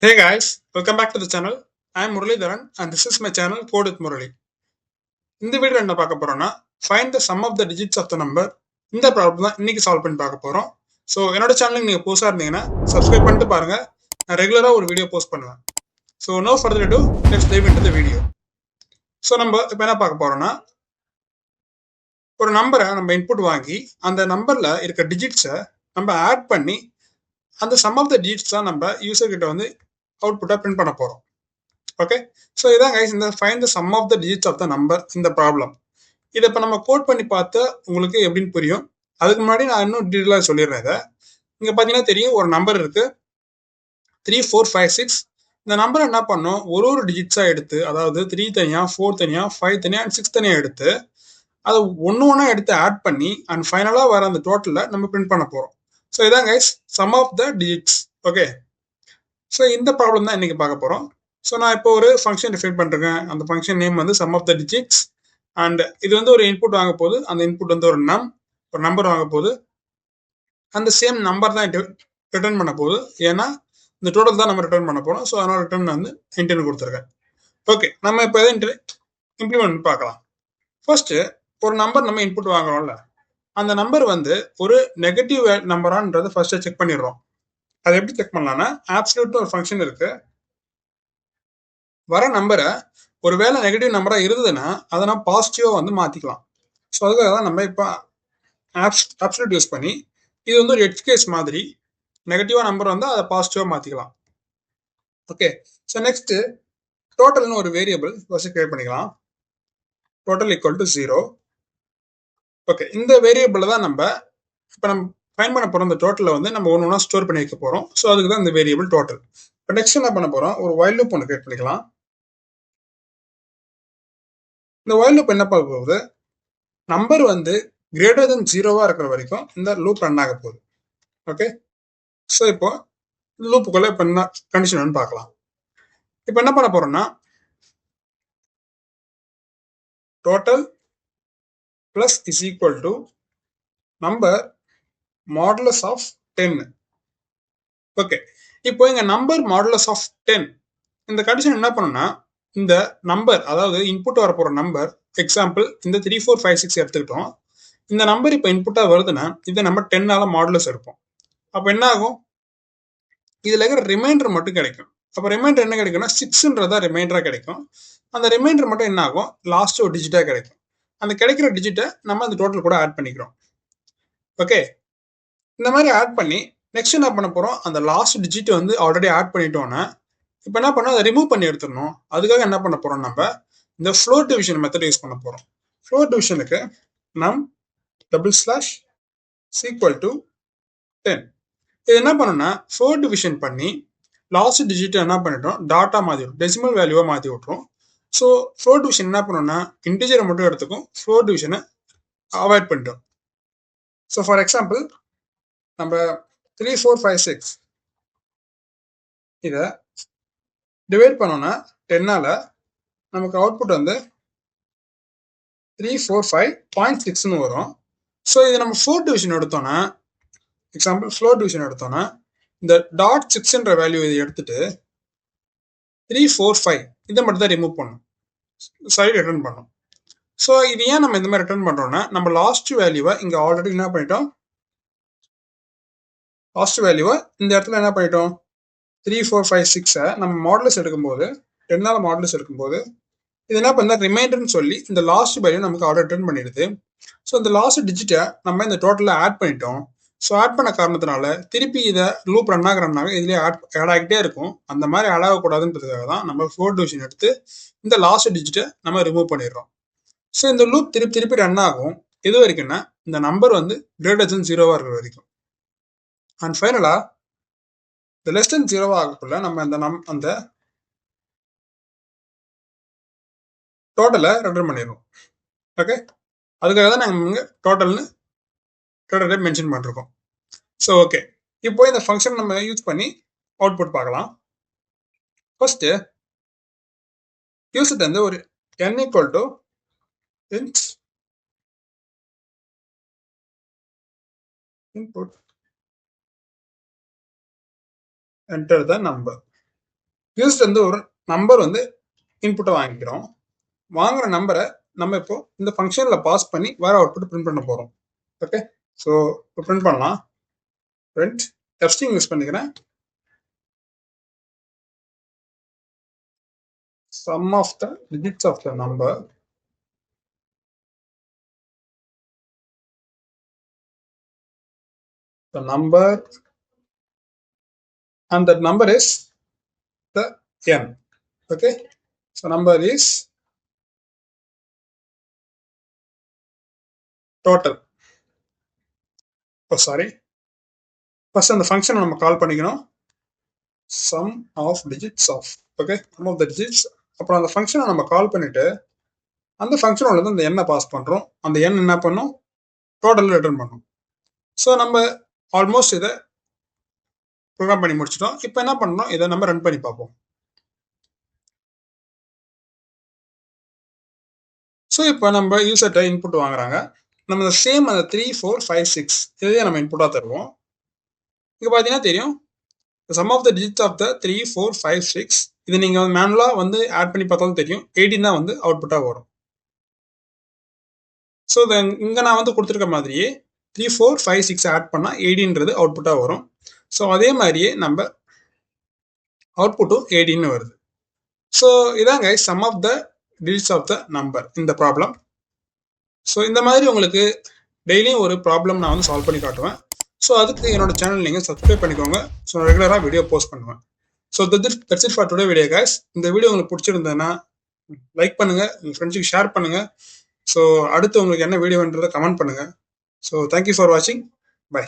Hey guys, welcome back to the channel. I am Muralidharan and this is my channel Code with Murali. இந்த video என்ன பார்க்க போறோம்னா find the sum of the digits of the number. இந்த problem தான் இன்னைக்கு solve பண்ணி பார்க்க போறோம். ஸோ என்னோட சேனலுக்கு நீங்க புதுசா இருந்தீங்கன்னா சப்ஸ்கிரைப் பண்ணிட்டு பாருங்க. நான் ரெகுலரா ஒரு வீடியோ போஸ்ட் பண்ணுவேன். So no further ado let's dive into the video. So நம்ம இப்போ என்ன பார்க்க போறோம்னா ஒரு நம்பரை நம்ம இன்புட் வாங்கி அந்த நம்பர்ல இருக்க டிஜிட்ஸை நம்ம ஆட் பண்ணி அந்த சம் ஆஃப் த டிஜிட்ஸ் தான் நம்ம யூசர் கிட்ட வந்து அவுட்புட்டா பிரிண்ட் பண்ண போறோம். ஓகே, ஸோ இதான் கைஸ் இந்த find the sum of the digits of the number இந்த ப்ராப்ளம். இதை இப்போ நம்ம கோட் பண்ணி பார்த்தா உங்களுக்கு எப்படின்னு புரியும். அதுக்கு முன்னாடி நான் இன்னும் டீட்டெயிலாக சொல்லிடுறேன். இதை இங்கே பார்த்தீங்கன்னா தெரியும், ஒரு நம்பர் இருக்கு 3456. இந்த நம்பர் என்ன பண்ணோம், ஒரு ஒரு டிஜிட்ஸாக எடுத்து, அதாவது 3 தனியாக, 4 தனியாக, 5 தனியாக அண்ட் 6 தனியாக எடுத்து அதை ஒன்று ஒன்றா எடுத்து ஆட் பண்ணி அண்ட் ஃபைனலாக வர அந்த டோட்டலில் நம்ம பிரிண்ட் பண்ண போகிறோம். ஸோ இதான் guys sum of the digits. Okay, so இந்த ப்ராப்ளம் தான் இன்னைக்கு பார்க்க போகிறோம். ஸோ நான் இப்போ ஒரு ஃபங்க்ஷன் டிஃபைன் பண்ணிருக்கேன். அந்த ஃபங்க்ஷன் நேம் வந்து sum of the digits. And இது வந்து ஒரு இன்புட் வாங்க போகுது. அந்த இன்புட் வந்து ஒரு நம்பர் வாங்க போகுது. அந்த சேம் நம்பர் தான் ரிட்டர்ன் பண்ண போகுது. ஏன்னா இந்த டோட்டல் தான் நம்ம ரிட்டர்ன் பண்ண போகிறோம். ஸோ அதனால ரிட்டர்ன் வந்து இன்டென்ட் கொடுத்துருக்கேன். ஓகே, நம்ம இப்போ எதை இம்ப்ளிமெண்ட் பார்க்கலாம். ஃபர்ஸ்ட் ஒரு நம்பர் நம்ம இன்புட் வாங்குறோம்ல, அந்த நம்பர் வந்து ஒரு நெகட்டிவ் நம்பரான்றதை ஃபர்ஸ்ட் செக் பண்ணிடுறோம். அதை எப்படி செக் பண்ணலாம்னா, ஆப்சல்யூட்னு ஒரு ஃபங்க்ஷன் இருக்கு. வர நம்பரை ஒருவேளை நெகட்டிவ் நம்பரா இருந்ததுன்னா அதை நம்ம பாசிட்டிவா வந்து மாத்திக்கலாம். ஸோ அதுக்காக தான் நம்ம இப்போ ஆப்சல்யூட் யூஸ் பண்ணி இது வந்து ஒரு எட்ஜ் கேஸ் மாதிரி நெகட்டிவா நம்பர் வந்து அதை பாசிட்டிவா மாத்திக்கலாம். ஓகே, ஸோ நெக்ஸ்ட் டோட்டல்னு ஒரு வேரியபிள் ஃபர்ஸ்ட் கிரியேட் பண்ணிக்கலாம். Total equal to 0. ஓகே, இந்த வேரியபிள் தான் நம்ம இப்போ நம்ம ஃபைன் பண்ண போறோம். இந்த டோட்டலை வந்து நம்ம ஒன்று ஒன்றா ஸ்டோர் பண்ணி வைக்க போறோம். ஸோ அதுக்கு தான் இந்த வேரியபிள் டோட்டல். இப்போ நெக்ஸ்ட் என்ன பண்ண போறோம், ஒரு வைல் லூப் ஒன்று கிரியேட் பண்ணிக்கலாம். இந்த வைல் லூப் என்ன பார்க்க போகுது, நம்பர் வந்து கிரேட்டர் தென் 0வா இருக்கிற வரைக்கும் இந்த லூப் ரன் ஆக போகுது. ஓகே, ஸோ இப்போ லூப்புக்குள்ள இப்போ என்ன கண்டிஷன் பார்க்கலாம். இப்போ என்ன பண்ண போறோம்னா, total plus is equal to number modulus of 10. Okay, இப்போ இங்க நம்பர் மாடுலஸ் ஆஃப் 10 இந்த கண்டிஷன் என்ன பண்ணுன்னா, இந்த நம்பர் அதாவது இன்புட் வர போற நம்பர் எக்ஸாம்பிள் இந்த 3456 எடுத்துக்கிட்டோம். இந்த நம்பர் இப்போ இன்புட்டா வருதுன்னா இதை நம்ம 10ஆல மாடுலஸ் எடுப்போம். அப்போ என்ன ஆகும், இதுல இருக்கிற ரிமைண்டர் மட்டும் கிடைக்கும். அப்போ ரிமைண்டர் என்ன கிடைக்கும்னா 6ன்றதா ரிமைண்டரா கிடைக்கும். அந்த ரிமைண்டர் மட்டும் என்ன ஆகும், லாஸ்ட் ஒரு டிஜிட்டா கிடைக்கும். அந்த கிடைக்கிற டிஜிட்டை நம்ம அந்த டோட்டல் கூட ஆட் பண்ணிக்கிறோம். ஓகே, இந்த மாதிரி ஆட் பண்ணி நெக்ஸ்ட் என்ன பண்ண போறோம், அந்த லாஸ்ட் டிஜிட் வந்து ஆல்ரெடி ஆட் பண்ணிட்டோம்னா இப்போ என்ன பண்ணோம், அதை ரிமூவ் பண்ணி எடுத்துடணும். அதுக்காக என்ன பண்ண போறோம், நம்ம இந்த ஃப்ளோட் டிவிஷன் மெத்தட் யூஸ் பண்ண போறோம். ஃப்ளோட் டிவிஷனுக்கு நம் டபுள் ஸ்லாஷ் ஈக்குவல் டு 10. இது என்ன பண்ணணும்னா ஃப்ளோட் டிவிஷன் பண்ணி லாஸ்ட் டிஜிட் என்ன பண்ணிட்டோம், டாட்டா மாற்றி விட்ரும், டெசிமல் வேல்யூவா மாற்றி விட்ரும். ஸோ ஃப்ளோட் டிவிஷன் என்ன பண்ணணும்னா இன்டிஜரை மட்டும் எடுத்துக்கும், ஃப்ளோட் டிவிஷனை அவாய்ட் பண்ணிட்டோம். ஸோ ஃபார் எக்ஸாம்பிள் நம்ம 3456 இதை டிவைட் பண்ணோம்னா 10ஆல நமக்கு அவுட்புட் வந்து 345.6ன்னு வரும். ஸோ இது நம்ம ஃப்ளோட் டிவிஷன் எடுத்தோம்னா, எக்ஸாம்பிள் ஃப்ளோட் டிவிஷன் எடுத்தோம்னா இந்த டாட் 6ன்ற வேல்யூ இதை எடுத்துட்டு 345 இதை மட்டும் தான் ரிமூவ் பண்ணும், சைடு ரிட்டர்ன் பண்ணும். ஸோ இது ஏன் நம்ம இந்த மாதிரி ரிட்டர்ன் பண்றோம்னா, நம்ம லாஸ்ட் வேல்யூவை இங்க ஆல்ரெடி என்ன பண்ணிட்டோம், லாஸ்ட் வேல்யூவை இந்த இடத்துல என்ன பண்ணிட்டோம் 3456 நம்ம மாடுலஸ் எடுக்கும்போது 10ஆல மாடுலஸ் எடுக்கும்போது இது என்ன பண்ணா ரிமைண்டர்னு சொல்லி இந்த லாஸ்ட் வேல்யூ நமக்கு ஆல்ரெடி ரிட்டர்ன் பண்ணிடுது. ஸோ இந்த லாஸ்ட் டிஜிட்டை நம்ம இந்த டோட்டலில் ஆட் பண்ணிட்டோம். ஸோ ஆட் பண்ண காரணத்தினால திருப்பி இதை லூப் ரன் ஆகுறனால இதுலேயே ஆட் ஆகிட்டே இருக்கும். அந்த மாதிரி ஆட் ஆகக்கூடாதுன்றதுக்காக தான் நம்ம ஃப்ளோட் டிவிஷன் எடுத்து இந்த லாஸ்ட் டிஜிட்டை நம்ம ரிமூவ் பண்ணிடுறோம். ஸோ இந்த லூப் திருப்பி திருப்பி ரன் ஆகும் எது வரைக்கும்னா இந்த நம்பர் வந்து கிரேட்டர் தென் 0வா இருக்கிற வரைக்கும். அண்ட் ஃபைனலா இந்த லெஸ் தென் 0வா ஆகக்குள்ள நம்ம அந்த டோட்டலை ரிட்டர்ன் பண்ணிடுவோம். ஓகே, அதுக்காக தான் நாங்கள் இங்கே டோட்டல்னு டோட்டல் மென்ஷன் பண்ணிருக்கோம். ஸோ ஓகே, இப்போ இந்த ஃபங்க்ஷன் நம்ம யூஸ் பண்ணி அவுட்புட் பார்க்கலாம். ஃபர்ஸ்ட் யூசர்ட்ட வந்து ஒரு n equal to int input enter the number. User வந்து ஒரு நம்பர் வந்து இன்புட்டை வாங்கிக்கிறோம். வாங்குற நம்பரை நம்ம இப்போ இந்த ஃபங்க்ஷனில் பாஸ் பண்ணி வேற அவுட்புட் பிரிண்ட் பண்ண போகிறோம். ஓகே, ஸோ இப்போ பிரிண்ட் பண்ணலாம். பிரிண்ட் எஃப்ஸ்டிங் யூஸ் பண்ணிக்கிறேன். sum of the digits of the number and that number is the n. Okay, so number is total. Oh sorry, first அந்த ஃபங்க்ஷனை நம்ம கால் பண்ணிக்கணும். sum of digits of, okay, sum of the digits. அப்புறம் அந்த ஃபங்க்ஷனை நம்ம கால் பண்ணிட்டு அந்த ஃபங்க்ஷனோட அந்த எண்ணை பாஸ் பண்றோம். அந்த எண் என்ன பண்ணும், டோட்டல் ரிட்டர்ன் பண்ணும். ஸோ நம்ம ஆல்மோஸ்ட் இதை ப்ரோக்ராம் பண்ணி முடிச்சிட்டோம். இப்போ என்ன பண்ணணும், இதை நம்ம ரன் பண்ணி பார்ப்போம். ஸோ இப்போ நம்ம யூசர்கிட்ட இன்புட் வாங்குறாங்க. நம்ம சேம் அந்த 3, 4, 5, 6 இதையே நம்ம இன்புட்டாக தருவோம். இங்கே பார்த்தீங்கன்னா தெரியும், sum of the digits of the 3, 4, 5, 6 இது நீங்கள் மேனுவலாக வந்து ஆட் பண்ணி பார்த்தாலும் தெரியும், 18 தான் வந்து அவுட்புட்டாக வரும். ஸோ இங்கே நான் வந்து கொடுத்துருக்க மாதிரியே 3, 4, 5, 6 ஆட் பண்ணால் 18ன்றது அவுட்புட்டாக வரும். ஸோ அதே மாதிரியே நம்ம அவுட்புட்டும் 18 வருது. ஸோ இதாங்க sum of the digits of the number இந்த ப்ராப்ளம். ஸோ இந்த மாதிரி உங்களுக்கு டெய்லியும் ஒரு ப்ராப்ளம் நான் வந்து சால்வ் பண்ணி காட்டுவேன். ஸோ அதுக்கு என்னோட சேனல் நீங்கள் சப்ஸ்கிரைப் பண்ணிக்கோங்க. ஸோ ரெகுலராக வீடியோ போஸ்ட் பண்ணுவேன். So that's it for today video guys. இந்த வீடியோ உங்களுக்கு பிடிச்சிருந்ததுன்னா லைக் பண்ணுங்கள், உங்கள் ஃப்ரெண்ட்ஸுக்கு ஷேர் பண்ணுங்கள். ஸோ அடுத்து உங்களுக்கு என்ன வீடியோன்றதை கமெண்ட் பண்ணுங்கள். ஸோ தேங்க்யூ ஃபார் வாட்சிங். பை.